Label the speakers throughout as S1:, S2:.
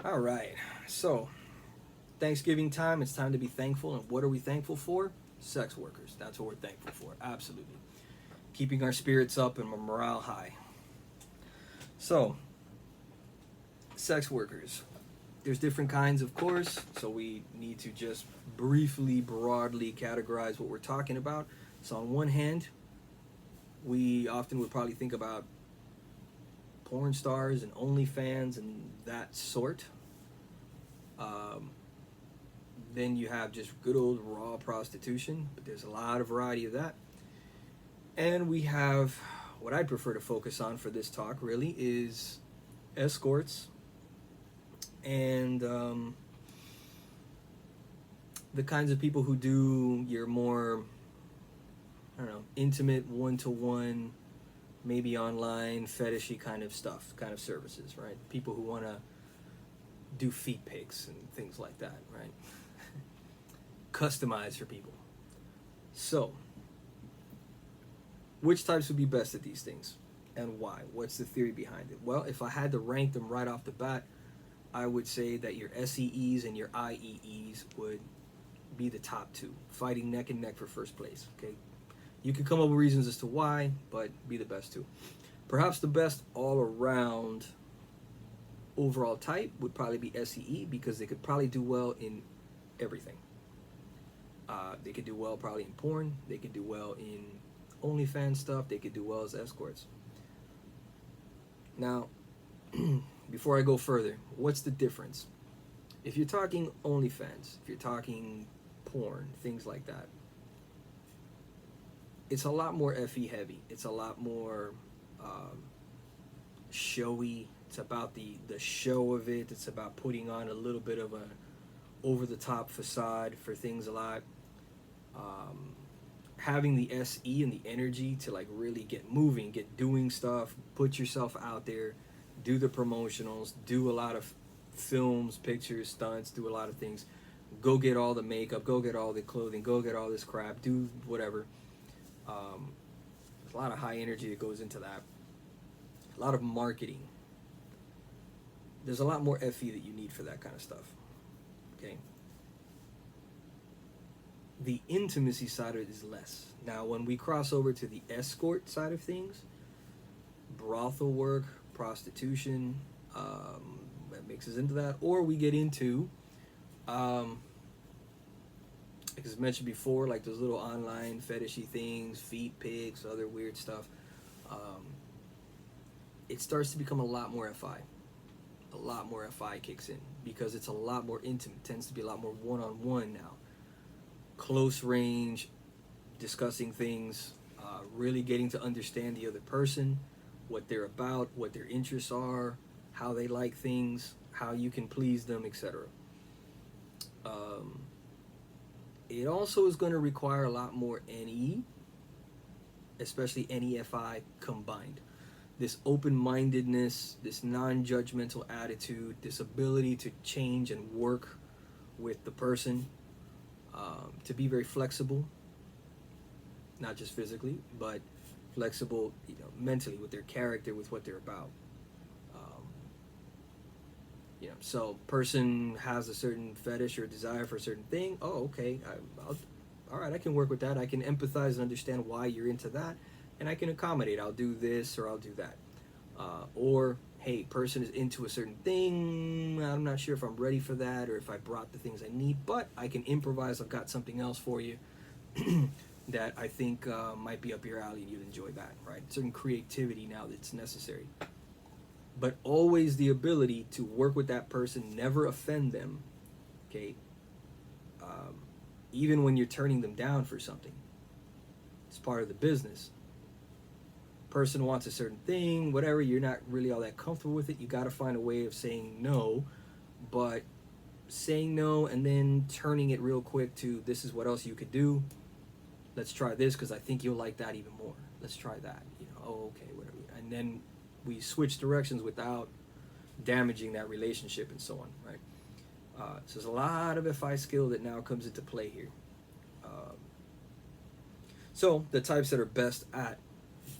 S1: All right. So, Thanksgiving time, it's time to be thankful. And what are we thankful for? Sex workers. That's what we're thankful for. Absolutely. Keeping our spirits up and our morale high. So, sex workers. There's different kinds, of course. So, we need to just briefly, broadly categorize what we're talking about. So, on one hand, we often would probably think about porn stars and OnlyFans and that sort. Um, then you have just good old raw prostitution, but there's a lot of variety of that. And we have what I'd prefer to focus on for this talk really is escorts and the kinds of people who do your more, I don't know, intimate one to one, maybe online, fetishy kind of stuff, kind of services, right? People who want to do feet pics and things like that, right? Customized for people. So, which types would be best at these things and why? What's the theory behind it? Well, if I had to rank them right off the bat, I would say that your SEEs and your IEEs would be the top two, fighting neck and neck for first place. Okay, you could come up with reasons as to why, but be the best two. Perhaps the best all around overall type would probably be SEE because they could probably do well in everything. They could do well probably in porn. They could do well in OnlyFans stuff. They could do well as escorts. Now, before I go further, what's the difference? If you're talking OnlyFans, if you're talking porn, things like that, it's a lot more FE heavy. It's a lot more showy. It's about the show of it. It's about putting on a little bit of a over the top facade for things a lot. Having the SE and the energy to like really get moving, get doing stuff, put yourself out there, do the promotionals, do a lot of films, pictures, stunts, do a lot of things. Go get all the makeup, go get all the clothing, go get all this crap, do whatever. There's a lot of high energy that goes into that. A lot of marketing. There's a lot more FE that you need for that kind of stuff. Okay. The intimacy side of it is less. Now, when we cross over to the escort side of things, brothel work, prostitution, that mixes into that, or we get into, as mentioned before, like those little online fetishy things, feet pics, other weird stuff. It starts to become a lot more FI. A lot more FI kicks in because it's a lot more intimate. It tends to be a lot more one-on-one now. Close range, discussing things, really getting to understand the other person, what they're about, what their interests are, how they like things, how you can please them, etc. It also is going to require a lot more NE, especially NEFI combined. This open-mindedness, this non-judgmental attitude, this ability to change and work with the person, to be very flexible, not just physically, but flexible, mentally with their character, with what they're about. So person has a certain fetish or desire for a certain thing. Oh, okay, all right, I can work with that. I can empathize and understand why you're into that, and I can accommodate. I'll do this or I'll do that. Or hey, person is into a certain thing. I'm not sure if I'm ready for that or if I brought the things I need, but I can improvise. I've got something else for you that I think might be up your alley and you'd enjoy that, right? Certain creativity now that's necessary. But always the ability to work with that person, never offend them, okay? Even when you're turning them down for something. It's part of the business. Person wants a certain thing, whatever, you're not really all that comfortable with it, you got to find a way of saying no, but saying no and then turning it real quick to this is what else you could do. Let's try this because I think you'll like that even more. Let's try that. Oh, okay, whatever. And then we switch directions without damaging that relationship and so on, right? So there's a lot of FI skill that now comes into play here. So the types that are best at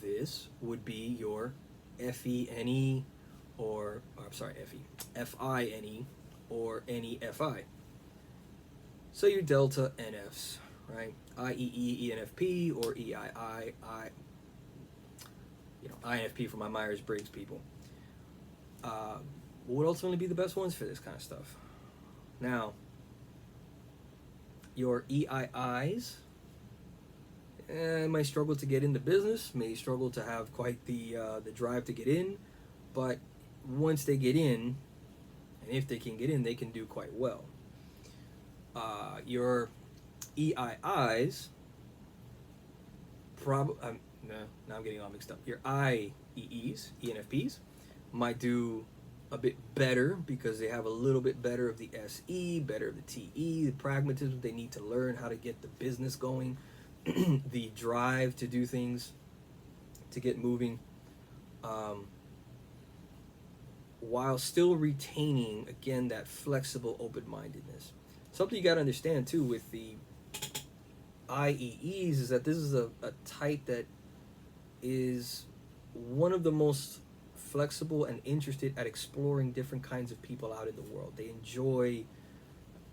S1: this would be your FENE or I'm sorry, FE, FINE, or NEFI. So your delta NFs, right? IEE, ENFP, or EII, INFP for my Myers-Briggs people. Would ultimately be the best ones for this kind of stuff. Now, your EIIs may struggle to get into business, may struggle to have quite the drive to get in, but once they get in, and if they can get in, they can do quite well. Your EIIs, now I'm getting all mixed up. Your IEEs, ENFPs, might do a bit better because they have a little bit better of the SE, better of the TE, the pragmatism. They need to learn how to get the business going, the drive to do things, to get moving, while still retaining, again, that flexible open-mindedness. Something you got to understand too with the IEEs is that this is a type that is one of the most flexible and interested at exploring different kinds of people out in the world. They enjoy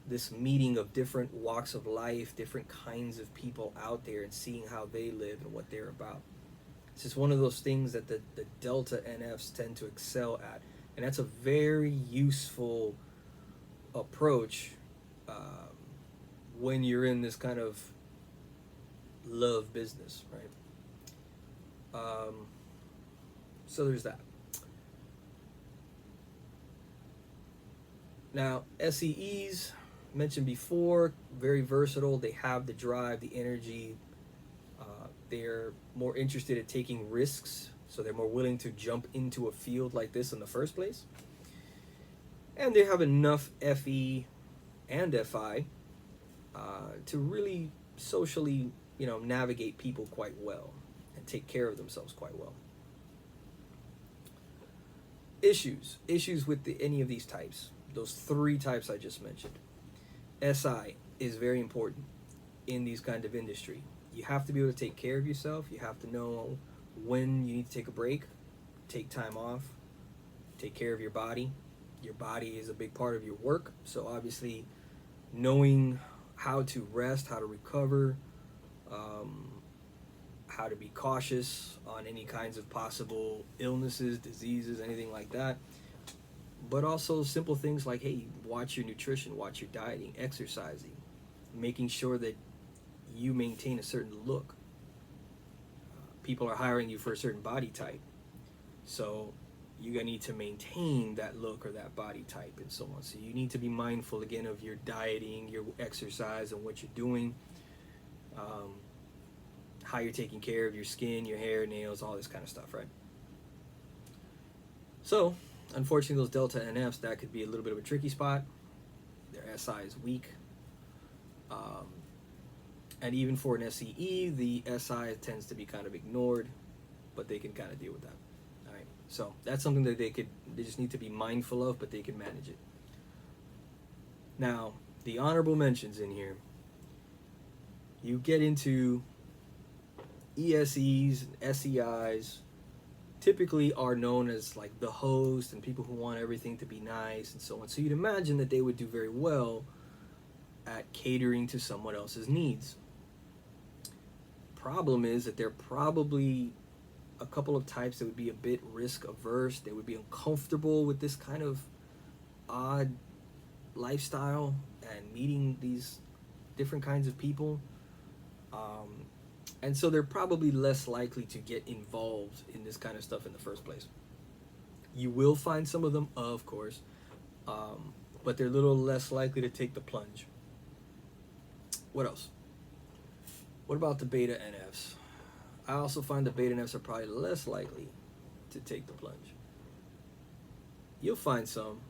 S1: this meeting of different walks of life, different kinds of people out there, and seeing how they live and what they're about. It's just one of those things that the Delta NFs tend to excel at, and that's a very useful approach when you're in this kind of love business, right? So there's that. Now, SEEs, mentioned before, very versatile. They have the drive, the energy. They're more interested in taking risks, so they're more willing to jump into a field like this in the first place. And they have enough FE and FI to really socially, navigate people quite well and take care of themselves quite well. Issues with any of these types, those three types I just mentioned. SI is very important in these kind of industry. You have to be able to take care of yourself. You have to know when you need to take a break, take time off, take care of your body. Your body is a big part of your work, so obviously knowing how to rest, how to recover, how to be cautious on any kinds of possible illnesses, diseases, anything like that. But also simple things like, hey, watch your nutrition, watch your dieting, exercising, making sure that you maintain a certain look. People are hiring you for a certain body type, so you're going to need to maintain that look or that body type and so on. So you need to be mindful, again, of your dieting, your exercise, and what you're doing, how you're taking care of your skin, your hair, nails, all this kind of stuff, right? So, unfortunately, those Delta NFs, that could be a little bit of a tricky spot. Their SI is weak. And even for an SEE, the SI tends to be kind of ignored, but they can kind of deal with that. All right. So that's something that they just need to be mindful of, but they can manage it. Now, the honorable mentions in here. You get into ESEs and SEIs, typically are known as like the host and people who want everything to be nice and so on. So you'd imagine that they would do very well at catering to someone else's needs. Problem is that there are probably a couple of types that would be a bit risk averse. They would be uncomfortable with this kind of odd lifestyle and meeting these different kinds of people. And so they're probably less likely to get involved in this kind of stuff in the first place. You will find some of them, of course, but they're a little less likely to take the plunge. What else? What about the beta NFs? I also find the beta NFs are probably less likely to take the plunge. You'll find some,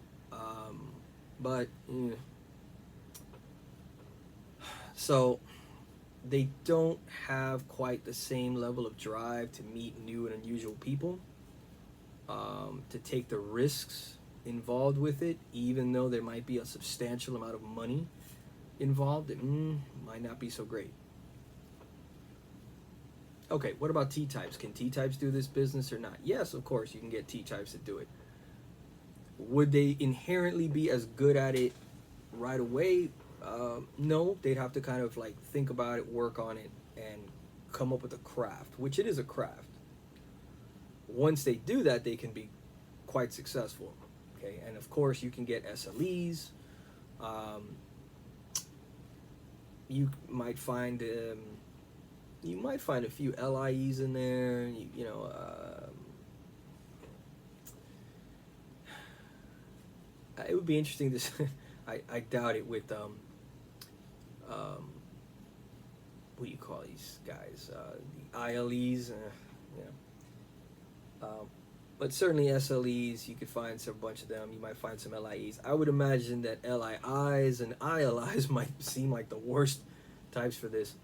S1: but so they don't have quite the same level of drive to meet new and unusual people, to take the risks involved with it, even though there might be a substantial amount of money involved. It might not be so great. Okay, what about T-types? Can T-types do this business or not? Yes, of course, you can get T-types to do it. Would they inherently be as good at it right away? No, they'd have to kind of like think about it, work on it, and come up with a craft, which it is a craft. Once they do that, they can be quite successful. Okay, and of course you can get SLEs. You might find a few LIEs in there. It would be interesting to. I doubt it with what do you call these guys? The ILEs. But certainly SLEs, you could find a bunch of them. You might find some LIEs. I would imagine that LIIs and ILIs might seem like the worst types for this,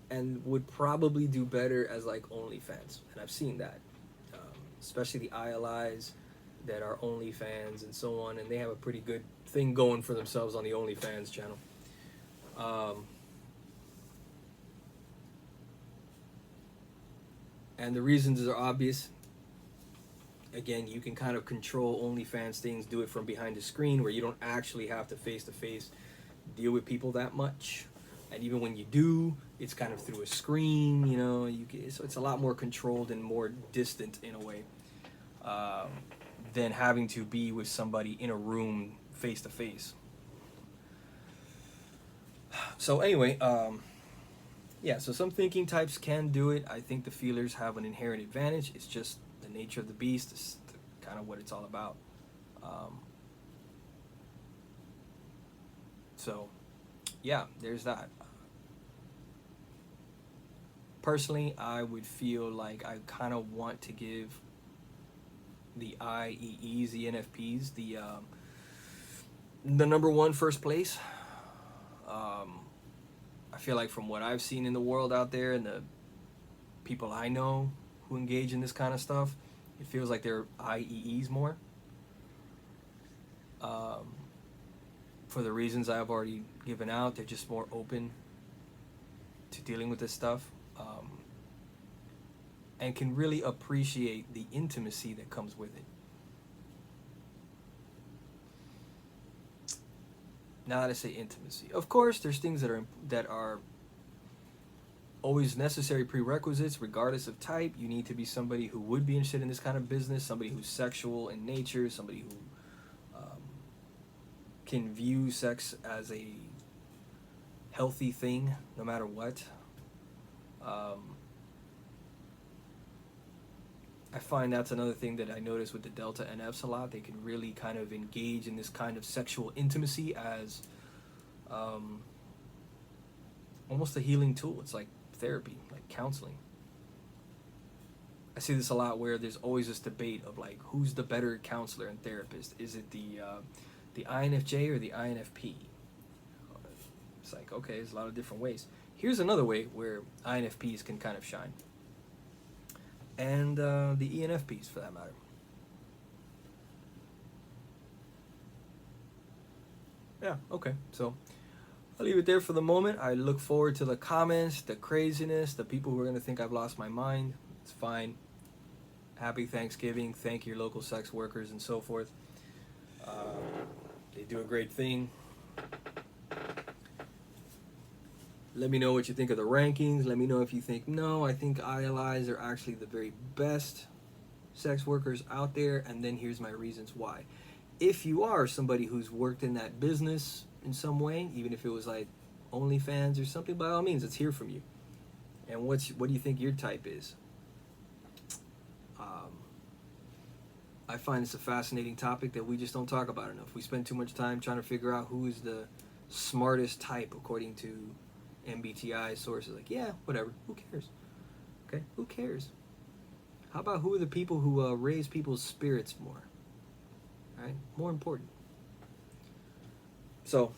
S1: and would probably do better as like OnlyFans. And I've seen that, especially the ILIs that are OnlyFans and so on, and they have a pretty good thing going for themselves on the OnlyFans channel. And the reasons are obvious. Again, you can kind of control OnlyFans things, do it from behind the screen where you don't actually have to face deal with people that much. And even when you do, it's kind of through a screen, so it's a lot more controlled and more distant in a way, than having to be with somebody in a room face to face. So anyway, yeah, so some thinking types can do it. I think the feelers have an inherent advantage. It's just the nature of the beast. It's kind of what it's all about. So, yeah, there's that. Personally, I would feel like I kind of want to give the IEEs, the NFPs, the number one first place. I feel like from what I've seen in the world out there and the people I know who engage in this kind of stuff, it feels like they're IEEs more. For the reasons I've already given out, they're just more open to dealing with this stuff, and can really appreciate the intimacy that comes with it. Now that I say intimacy, of course, there's things that are always necessary prerequisites, regardless of type. You need to be somebody who would be interested in this kind of business, somebody who's sexual in nature, somebody who can view sex as a healthy thing, no matter what. I find that's another thing that I notice with the Delta NFs a lot. They can really kind of engage in this kind of sexual intimacy as almost a healing tool. It's like therapy, like counseling. I see this a lot where there's always this debate of like, who's the better counselor and therapist? Is it the INFJ or the INFP? It's like, okay, there's a lot of different ways. Here's another way where INFPs can kind of shine. And the ENFPs, for that matter. Yeah, okay. So I'll leave it there for the moment. I look forward to the comments, the craziness, the people who are going to think I've lost my mind. It's fine. Happy Thanksgiving. Thank your local sex workers and so forth. They do a great thing. Let me know what you think of the rankings. Let me know if you think, no, I think ILIs are actually the very best sex workers out there, and then here's my reasons why. If you are somebody who's worked in that business in some way, even if it was like OnlyFans or something, by all means, let's hear from you. And what do you think your type is? I find it's a fascinating topic that we just don't talk about enough. We spend too much time trying to figure out who is the smartest type according to MBTI sources. Like, yeah, whatever. Who cares? Okay, who cares? How about who are the people who raise people's spirits more? Right? More important. So,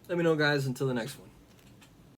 S1: let me know, guys. Until the next one.